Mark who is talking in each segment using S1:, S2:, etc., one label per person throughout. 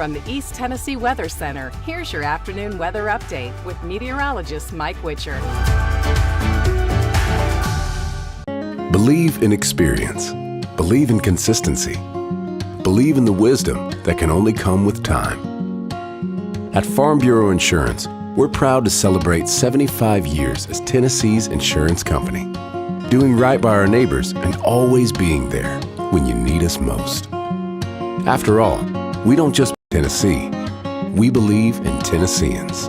S1: From the East Tennessee Weather Center, here's your afternoon weather update with meteorologist Mike Witcher.
S2: Believe in experience. Believe in consistency. Believe in the wisdom that can only come with time. At Farm Bureau Insurance, we're proud to celebrate 75 years as Tennessee's insurance company, doing right by our neighbors and always being there when you need us most. After all, we don't just Tennessee, we believe in Tennesseans.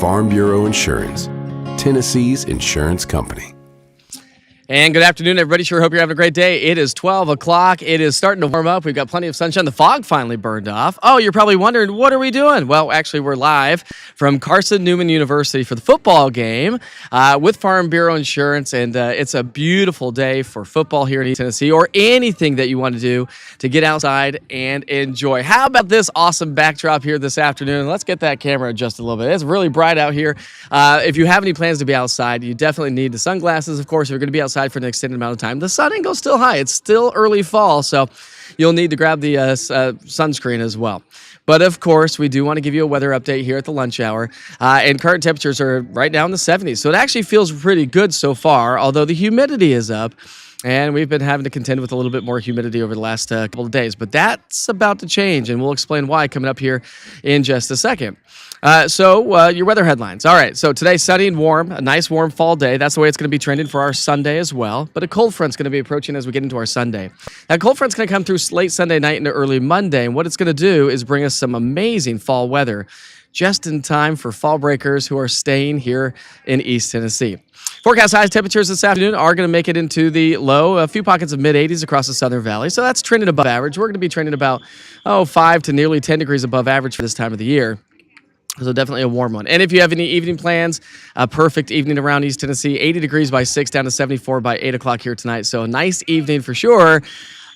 S2: Farm Bureau Insurance, Tennessee's insurance company.
S3: And good afternoon, everybody. Sure hope you're having a great day. It is 12 o'clock. It is starting to warm up. We've got plenty of sunshine. The fog finally burned off. Oh, you're probably wondering, what are we doing? Well, actually, we're live from Carson Newman University for the football game with Farm Bureau Insurance. And it's a beautiful day for football here in East Tennessee, or anything that you want to do to get outside and enjoy. How about this awesome backdrop here this afternoon? Let's get that camera adjusted a little bit. It's really bright out here. If you have any plans to be outside, you definitely need the sunglasses, of course, if you're going to be outside for an extended amount of time. The sun ain't go still high. It's still early fall, so you'll need to grab the sunscreen as well. But of course, we do want to give you a weather update here at the lunch hour. And current temperatures are right now in the 70s. So it actually feels pretty good so far, although the humidity is up. And we've been having to contend with a little bit more humidity over the last couple of days. But that's about to change, and we'll explain why coming up here in just a second. So your weather headlines. All right, so today sunny and warm, a nice warm fall day. That's the way it's going to be trending for our Sunday as well. But a cold front's going to be approaching as we get into our Sunday. That cold front's going to come through late Sunday night into early Monday. And what it's going to do is bring us some amazing fall weather just in time for fall breakers who are staying here in East Tennessee. Forecast highs temperatures this afternoon are going to make it into the low, a few pockets of mid-80s across the Southern Valley. So that's trending above average. We're going to be trending about 5 to nearly 10 degrees above average for this time of the year. So definitely a warm one. And if you have any evening plans, a perfect evening around East Tennessee, 80 degrees by 6, down to 74 by 8 o'clock here tonight. So a nice evening for sure.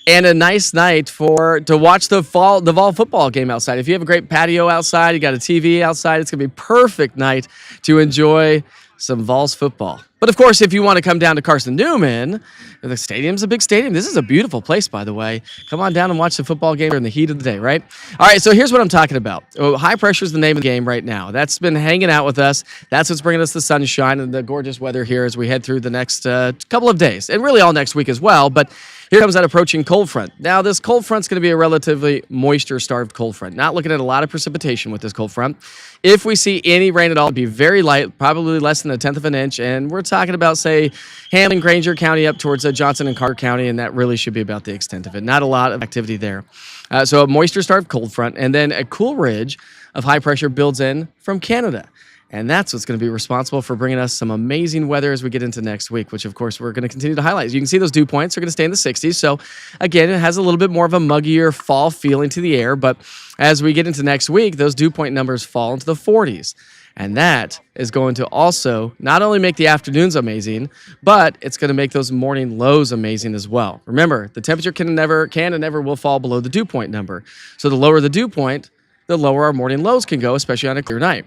S3: And a nice night to watch the fall football game outside. If you have a great patio outside, you got a TV outside, it's going to be a perfect night to enjoy some Vols football. But of course, if you want to come down to Carson Newman, the stadium's a big stadium. This is a beautiful place, by the way. Come on down and watch the football game in the heat of the day, right? All right, so here's what I'm talking about. High pressure is the name of the game right now. That's been hanging out with us. That's what's bringing us the sunshine and the gorgeous weather here as we head through the next couple of days, and really all next week as well. But here comes that approaching cold front. Now, this cold front's going to be a relatively moisture-starved cold front. Not looking at a lot of precipitation with this cold front. If we see any rain at all, it'll be very light, probably less than 1/10 of an inch. And we're talking about, say, Hamlin, Granger County up towards Johnson and Carter County, and that really should be about the extent of it. Not a lot of activity there. So a moisture-starved cold front, and then a cool ridge of high pressure builds in from Canada. And that's what's going to be responsible for bringing us some amazing weather as we get into next week, which, of course, we're going to continue to highlight. As you can see, those dew points are going to stay in the 60s. So, again, it has a little bit more of a muggier fall feeling to the air. But as we get into next week, those dew point numbers fall into the 40s. And that is going to also not only make the afternoons amazing, but it's going to make those morning lows amazing as well. Remember, the temperature can and never will fall below the dew point number. So the lower the dew point, the lower our morning lows can go, especially on a clear night.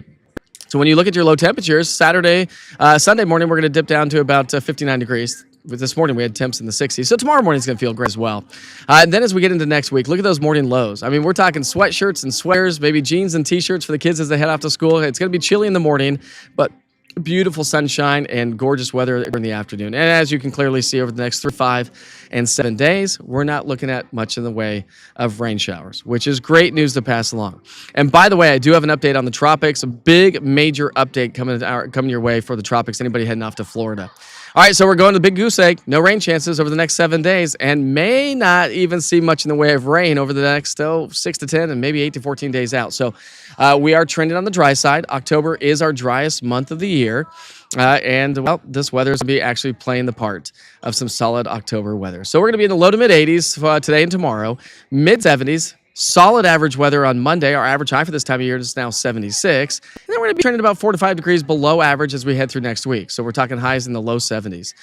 S3: So when you look at your low temperatures, Sunday morning, we're going to dip down to about 59 degrees. With this morning, we had temps in the 60s. So tomorrow morning is going to feel great as well. And then as we get into next week, look at those morning lows. I mean, we're talking sweatshirts and sweaters, maybe jeans and T-shirts for the kids as they head off to school. It's going to be chilly in the morning, but beautiful sunshine and gorgeous weather in the afternoon. And as you can clearly see over the next 3, 5, and 7 days, we're not looking at much in the way of rain showers, which is great news to pass along. And by the way, I do have an update on the tropics, a big major update coming your way for the tropics, anybody heading off to Florida. All right, so we're going to the Big Goose Egg. No rain chances over the next 7 days, and may not even see much in the way of rain over the next 6 to 10 and maybe 8 to 14 days out. So we are trending on the dry side. October is our driest month of the year. This weather is going to be actually playing the part of some solid October weather. So we're going to be in the low to mid 80s today and tomorrow, mid 70s. Solid average weather on Monday. Our average high for this time of year is now 76. And then we're going to be trending about 4 to 5 degrees below average as we head through next week. So we're talking highs in the low 70s.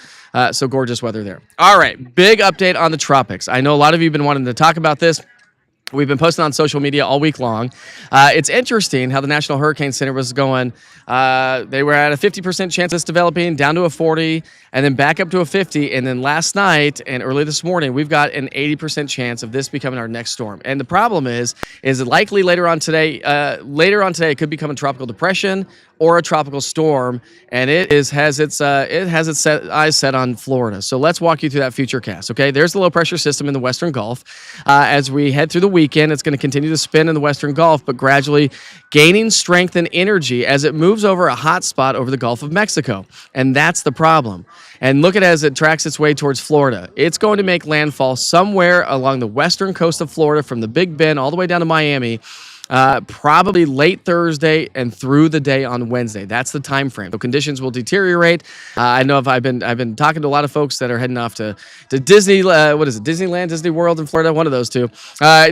S3: So gorgeous weather there. All right, big update on the tropics. I know a lot of you have been wanting to talk about this. We've been posting on social media all week long. It's interesting how the National Hurricane Center was going. They were at a 50% chance of this developing, down to a 40, and then back up to a 50. And then last night and early this morning, we've got an 80% chance of this becoming our next storm. And the problem is likely later on today, it could become a tropical depression or a tropical storm, and it has its eyes set on Florida. So let's walk you through that future cast. Okay, there's the low pressure system in the Western Gulf. As we head through the weekend, it's going to continue to spin in the Western Gulf, but gradually gaining strength and energy as it moves over a hot spot over the Gulf of Mexico, and that's the problem. And look at it as it tracks its way towards Florida. It's going to make landfall somewhere along the western coast of Florida, from the Big Bend all the way down to Miami. Probably late Thursday and through the day on Wednesday. That's the time frame. So conditions will deteriorate. I know I've been talking to a lot of folks that are heading off to Disney. What is it? Disneyland, Disney World in Florida. One of those two.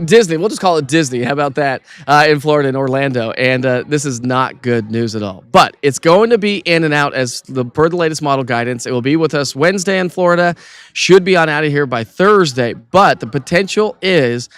S3: Disney. We'll just call it Disney. How about that? In Florida, in Orlando. And this is not good news at all. But it's going to be in and out per the latest model guidance. It will be with us Wednesday in Florida. Should be on out of here by Thursday. But the potential is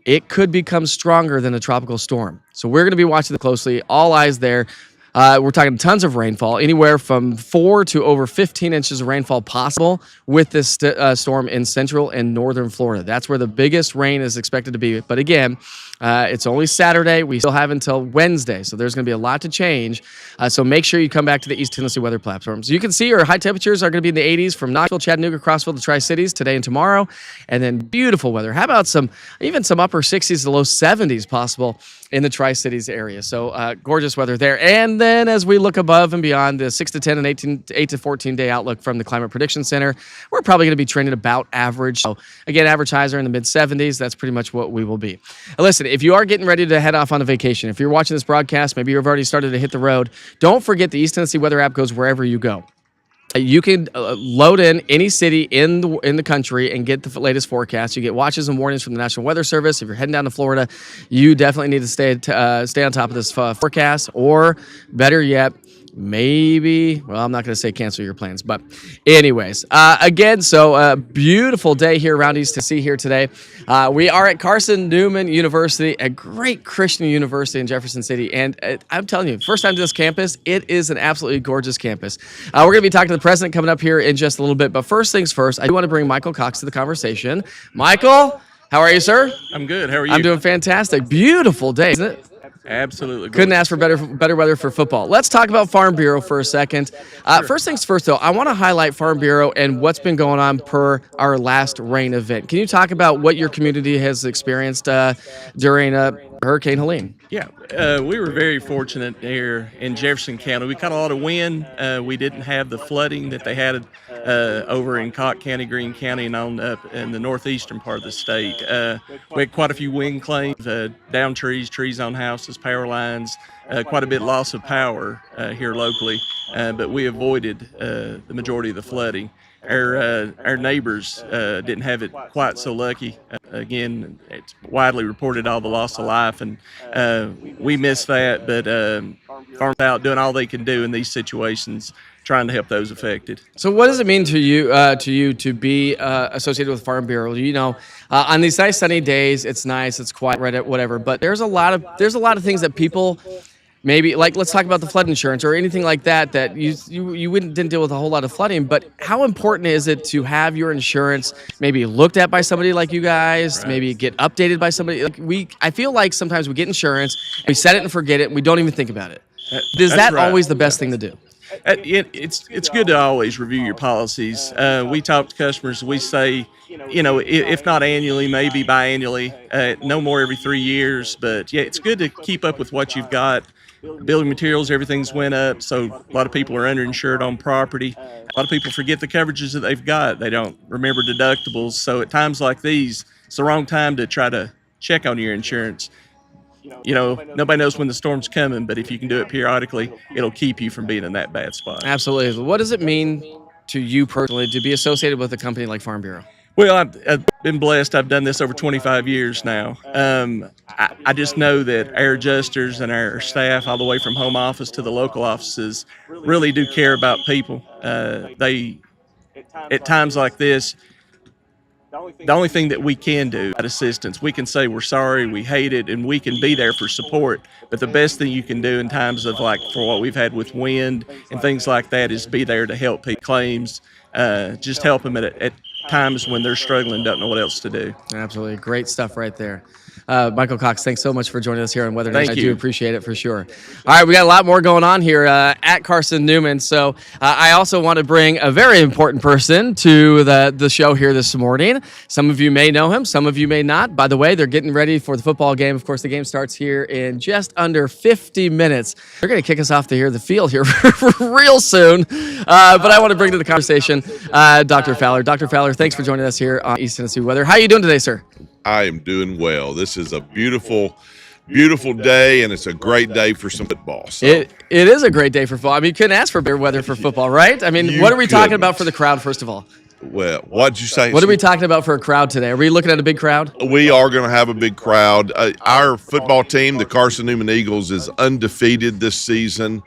S3: it could become stronger than a tropical storm. So we're going to be watching it closely. All eyes there. We're talking tons of rainfall, anywhere from 4 to over 15 inches of rainfall possible with this storm in central and northern Florida. That's where the biggest rain is expected to be. But again, it's only Saturday. We still have until Wednesday, so there's going to be a lot to change. So make sure you come back to the East Tennessee weather platforms. You can see our high temperatures are going to be in the 80s from Knoxville, Chattanooga, Crossville to Tri-Cities today and tomorrow. And then beautiful weather. How about even some upper 60s to low 70s possible in the Tri-Cities area. So gorgeous weather there. And then as we look above and beyond the 6 to 10 and 8 to 14 day outlook from the Climate Prediction Center, we're probably going to be trending about average. So again, average highs are in the mid 70s. That's pretty much what we will be. Now, listen, if you are getting ready to head off on a vacation, if you're watching this broadcast, maybe you've already started to hit the road, don't forget the East Tennessee Weather app goes wherever you go. You can load in any city in the country and get the latest forecast. You get watches and warnings from the National Weather Service. If you're heading down to Florida, you definitely need to stay on top of this forecast, or better yet, maybe, well, I'm not going to say cancel your plans, but anyways, again, so beautiful day here around East Tennessee here today. We are at Carson Newman University, a great Christian university in Jefferson City, and I'm telling you, first time to this campus, it is an absolutely gorgeous campus. We're going to be talking to the president coming up here in just a little bit, but first things first, I do want to bring Michael Cox to the conversation. Michael, how are you, sir?
S4: I'm good. How are you?
S3: I'm doing fantastic. Beautiful day, isn't it?
S4: Absolutely.
S3: Couldn't ask for better weather for football. Let's talk about Farm Bureau for a second. First things first, though, I want to highlight Farm Bureau and what's been going on per our last rain event. Can you talk about what your community has experienced during Hurricane Helene?
S4: Yeah, we were very fortunate here in Jefferson County. We caught a lot of wind. We didn't have the flooding that they had over in Cott County, Greene County, and on up in the northeastern part of the state. We had quite a few wind claims, down trees on houses, power lines, quite a bit loss of power here locally, but we avoided the majority of the flooding. Our neighbors didn't have it quite so lucky. Again, it's widely reported all the loss of life, and we missed that. But Farm's out doing all they can do in these situations, trying to help those affected.
S3: So, what does it mean to you to be associated with Farm Bureau? You know, on these nice sunny days, it's nice, it's quiet, right, whatever. But there's a lot of things that people. Maybe, like, let's talk about the flood insurance or anything like that you didn't deal with a whole lot of flooding. But how important is it to have your insurance maybe looked at by somebody like you guys,
S4: Right.
S3: maybe get updated by somebody? I feel like sometimes we get insurance, we set it and forget it, and we don't even think about it. Is
S4: That's
S3: that
S4: right.
S3: always the best thing to do?
S4: It's good to always review your policies. We talk to customers. We say, if not annually, maybe biannually, no more every 3 years. But yeah, it's good to keep up with what you've got. Building materials, everything's went up, so a lot of people are underinsured on property. A lot of people forget the coverages that they've got. They don't remember deductibles. So at times like these, it's the wrong time to try to check on your insurance. Nobody knows when the storm's coming, but if you can do it periodically, it'll keep you from being in that bad spot.
S3: Absolutely. What does it mean to you personally to be associated with a company like Farm Bureau?
S4: Well, I've been blessed. I've done this over 25 years now. I just know that our adjusters and our staff, all the way from home office to the local offices, really do care about people. They, at times like this, the only thing that we can do at assistance, we can say we're sorry, we hate it, and we can be there for support. But the best thing you can do in times of, like, for what we've had with wind and things like that, is be there to help people claims, just help them at times when they're struggling, don't know what else to do.
S3: Absolutely. Great stuff right there. Michael Cox, thanks so much for joining us here on Weather News.
S4: Thank
S3: I
S4: you.
S3: do appreciate it for sure. All right, we got a lot more going on here at Carson Newman. So I also want to bring a very important person to the show here this morning. Some of you may know him, some of you may not. By the way, they're getting ready for the football game. Of course, the game starts here in just under 50 minutes. They're going to kick us off the field here real soon. But I want to bring to the conversation Dr. Fowler. Dr. Fowler, thanks for joining us here on East Tennessee Weather. How are you doing today, sir?
S5: I am doing well. This is a beautiful day, and it's a great day for some football. So
S3: It is a great day for football. I mean, you couldn't ask for better weather for football, right? I mean,
S5: You
S3: what are we talking
S5: couldn't.
S3: about for the crowd, first of all?
S5: well, what'd you say?
S3: What are we talking about for a crowd today? Are we looking at a big crowd?
S5: We are going to have a big crowd. Our football team, the Carson Newman Eagles, is undefeated this season,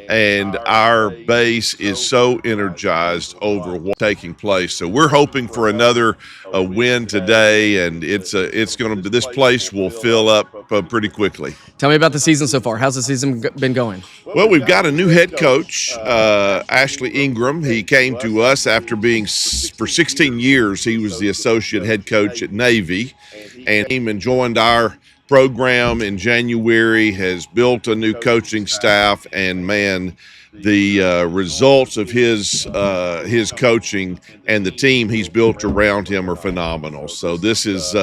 S5: and our base is so energized over what's taking place. So we're hoping for another win today, and it's going to. This place will fill up pretty quickly.
S3: Tell me about the season so far. How's the season been going?
S5: Well, we've got a new head coach, Ashley Ingram. He came to us after being, for 16 years, he was the associate head coach at Navy, and came and joined our program in January, has built a new coaching staff, and man, the results of his coaching and the team he's built around him are phenomenal. So this is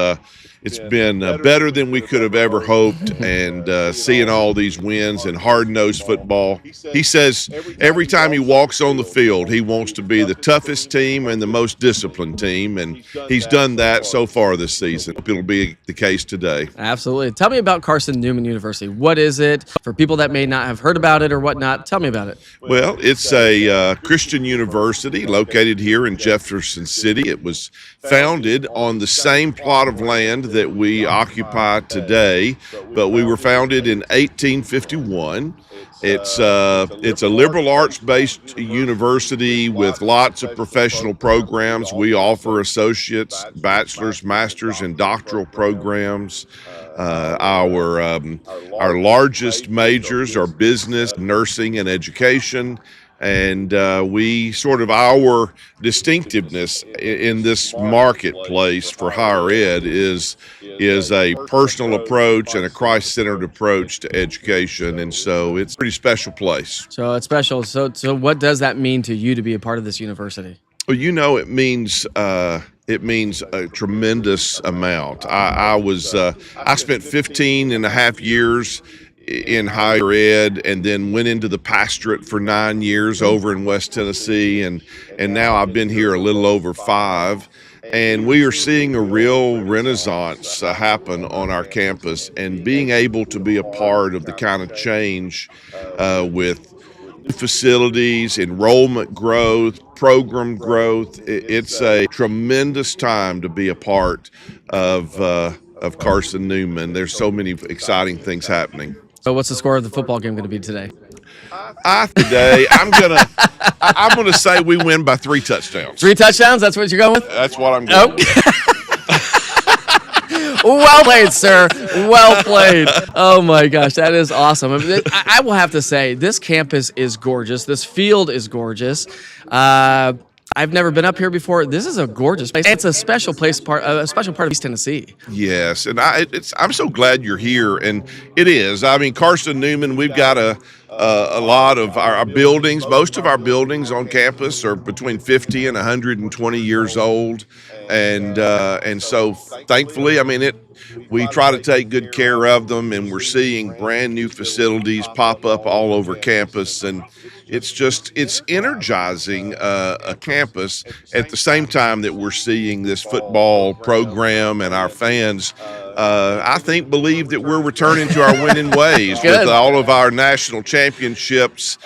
S5: it's been better than we could have ever hoped, and seeing all these wins and hard-nosed football. He says every time he walks on the field, he wants to be the toughest team and the most disciplined team, and he's done that so far this season. It'll be the case today.
S3: Absolutely. Tell me about Carson Newman University. What is it? For people that may not have heard about it or whatnot, tell me about it.
S5: Well, it's a Christian university located here in Jefferson City. It was founded on the same plot of land that we occupy today, but we were founded in 1851. It's a liberal arts-based university with lots of professional programs. We offer associates, bachelor's, master's, and doctoral programs. Our largest majors are business, nursing, and education. And we sort of, our distinctiveness in this marketplace for higher ed is a personal approach and a Christ-centered approach to education. And so it's a pretty special place.
S3: So it's special. So what does that mean to you to be a part of this university?
S5: Well, it means a tremendous amount. I spent 15 and a half years in higher ed, and then went into the pastorate for 9 years over in West Tennessee, and now I've been here a little over 5, and we are seeing a real renaissance happen on our campus, and being able to be a part of the kind of change with facilities, enrollment growth, program growth. It's a tremendous time to be a part of Carson Newman. There's so many exciting things happening.
S3: So what's the score of the football game going to be today?
S5: I'm gonna say we win by 3 touchdowns.
S3: 3 touchdowns? That's what you're going with?
S5: That's what I'm going with.
S3: Well played, sir. Well played. Oh, my gosh. That is awesome. I will have to say, this campus is gorgeous. This field is gorgeous. I've never been up here before. This is a gorgeous place. It's a special part of East Tennessee.
S5: Yes, and I'm so glad you're here, and it is. I mean, Carson Newman, we've got a lot of our buildings. Most of our buildings on campus are between 50 and 120 years old, and so thankfully, I mean, we try to take good care of them, and we're seeing brand new facilities pop up all over campus, and it's energizing a campus at the same time that we're seeing this football program, and our fans, I think, believe that we're returning to our winning ways with all of our national championships,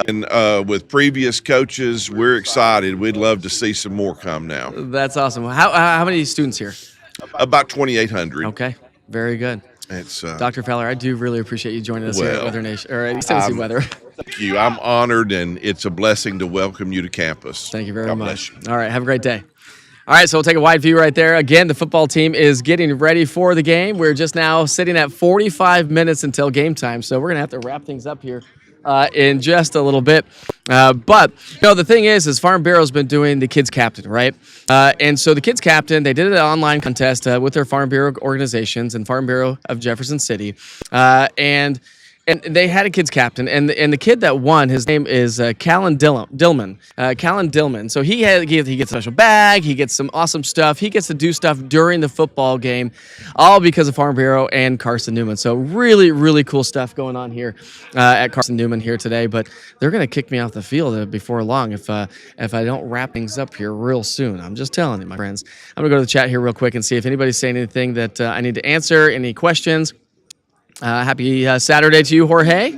S5: and with previous coaches. We're excited. We'd love to see some more come now.
S3: That's awesome. How many students here?
S5: About 2,800.
S3: Okay, very good.
S5: It's
S3: Dr. Fowler, I do really appreciate you joining us here at Weather Nation, or at East Tennessee Weather.
S5: Thank you. I'm honored, and it's a blessing to welcome you to campus.
S3: Thank you very
S5: God
S3: much.
S5: bless you.
S3: All right, have a great day. All right, so we'll take a wide view right there. Again, the football team is getting ready for the game. We're just now sitting at 45 minutes until game time, so we're going to have to wrap things up here in just a little bit. But, the thing is Farm Bureau's been doing the Kids Captain, right? And so the Kids Captain, they did an online contest with their Farm Bureau organizations and Farm Bureau of Jefferson City. And they had a kids captain, and the kid that won, his name is Callan Dillman. Callan Dillman. So he gets a special bag. He gets some awesome stuff. He gets to do stuff during the football game, all because of Farm Bureau and Carson Newman. So really, really cool stuff going on here at Carson Newman here today. But they're going to kick me off the field before long if I don't wrap things up here real soon. I'm just telling you, my friends. I'm going to go to the chat here real quick and see if anybody's saying anything that I need to answer, any questions. Happy Saturday to you, Jorge.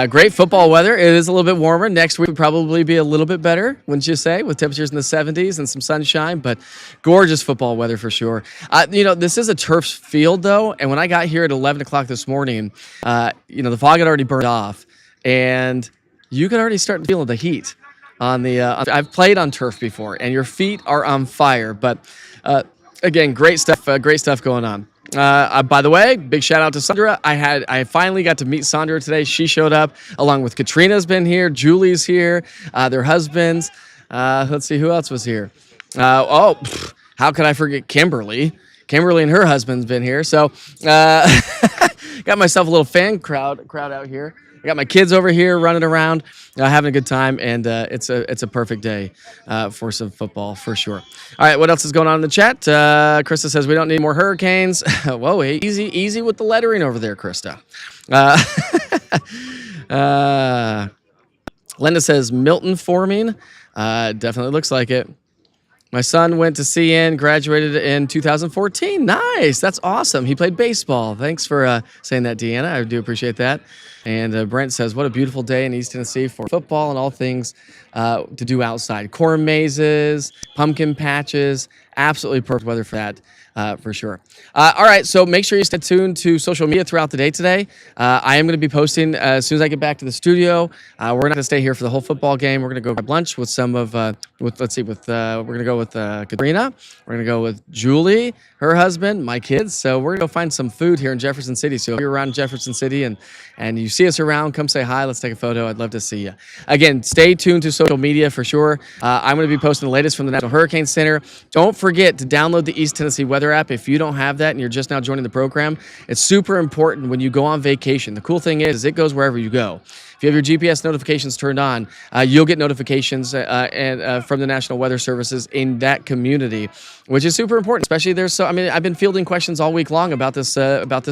S3: Great football weather. It is a little bit warmer. Next week would probably be a little bit better, wouldn't you say, with temperatures in the 70s and some sunshine, but gorgeous football weather for sure. This is a turf field, though, and when I got here at 11 o'clock this morning, the fog had already burned off, and you could already start feeling the heat on the I've played on turf before, and your feet are on fire, but again, great stuff going on. By the way, big shout out to Sandra. I finally got to meet Sandra today. She showed up along with Katrina's been here. Julie's here. Their husbands. Let's see who else was here. How could I forget Kimberly? Kimberly and her husband's been here. So got myself a little fan crowd out here. I got my kids over here running around, having a good time, and it's a perfect day for some football for sure. All right, what else is going on in the chat? Krista says we don't need more hurricanes. Whoa, hey, easy with the lettering over there, Krista. Linda says Milton forming. Definitely looks like it. My son went to CN, graduated in 2014. Nice. That's awesome. He played baseball. Thanks for saying that, Deanna. I do appreciate that. And Brent says, what a beautiful day in East Tennessee for football and all things to do outside. Corn mazes, pumpkin patches. Absolutely perfect weather for that, for sure. All right, so make sure you stay tuned to social media throughout the day today. I am going to be posting as soon as I get back to the studio. We're not going to stay here for the whole football game. We're going to go grab lunch with some of, we're going to go with Katrina. We're going to go with Julie, her husband, my kids. So we're going to go find some food here in Jefferson City. So if you're around Jefferson City and you see us around, come say hi. Let's take a photo. I'd love to see you. Again, stay tuned to social media for sure. I'm going to be posting the latest from the National Hurricane Center. Don't forget to download the East Tennessee Weather app if you don't have that and you're just now joining the program. It's super important when you go on vacation. The cool thing is it goes wherever you go. If you have your GPS notifications turned on, you'll get notifications from the National Weather Services in that community, which is super important. Especially I've been fielding questions all week long about this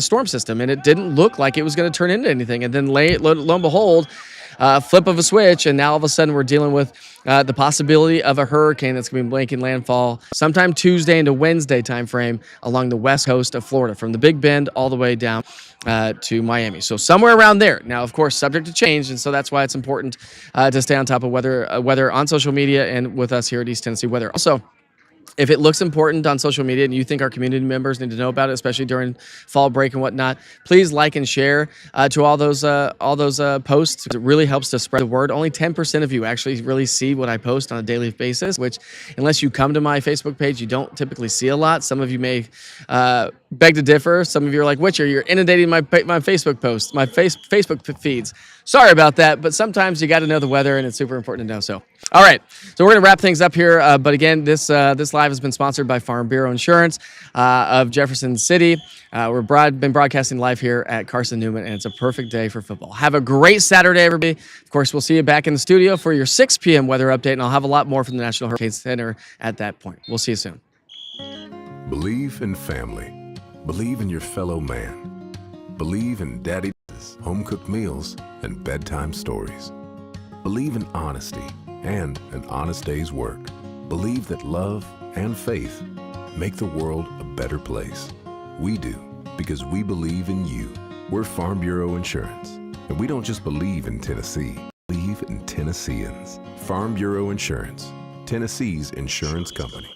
S3: storm system, and it didn't look like it was going to turn into anything. And then lo and behold, flip of a switch, and now all of a sudden we're dealing with the possibility of a hurricane that's going to be making landfall sometime Tuesday into Wednesday timeframe along the west coast of Florida, from the Big Bend all the way down to Miami. So somewhere around there. Now, of course, subject to change, and so that's why it's important to stay on top of weather on social media and with us here at East Tennessee Weather. Also, if it looks important on social media and you think our community members need to know about it, especially during fall break and whatnot, please like and share to all those posts. It really helps to spread the word. Only 10% of you actually really see what I post on a daily basis, which unless you come to my Facebook page, you don't typically see a lot. Some of you may beg to differ. Some of you are like, Witcher, you're inundating my Facebook posts, my Facebook feeds. Sorry about that, but sometimes you got to know the weather, and it's super important to know. So, all right, so we're going to wrap things up here. But again, this live has been sponsored by Farm Bureau Insurance of Jefferson City. We've been broadcasting live here at Carson Newman, and it's a perfect day for football. Have a great Saturday, everybody. Of course, we'll see you back in the studio for your 6 p.m. weather update, and I'll have a lot more from the National Hurricane Center at that point. We'll see you soon.
S2: Believe in family. Believe in your fellow man. Believe in daddy's home-cooked meals and bedtime stories. Believe in honesty and an honest day's work. Believe that love and faith make the world a better place. We do, because we believe in you. We're Farm Bureau Insurance, and we don't just believe in Tennessee. We believe in Tennesseans. Farm Bureau Insurance, Tennessee's insurance company.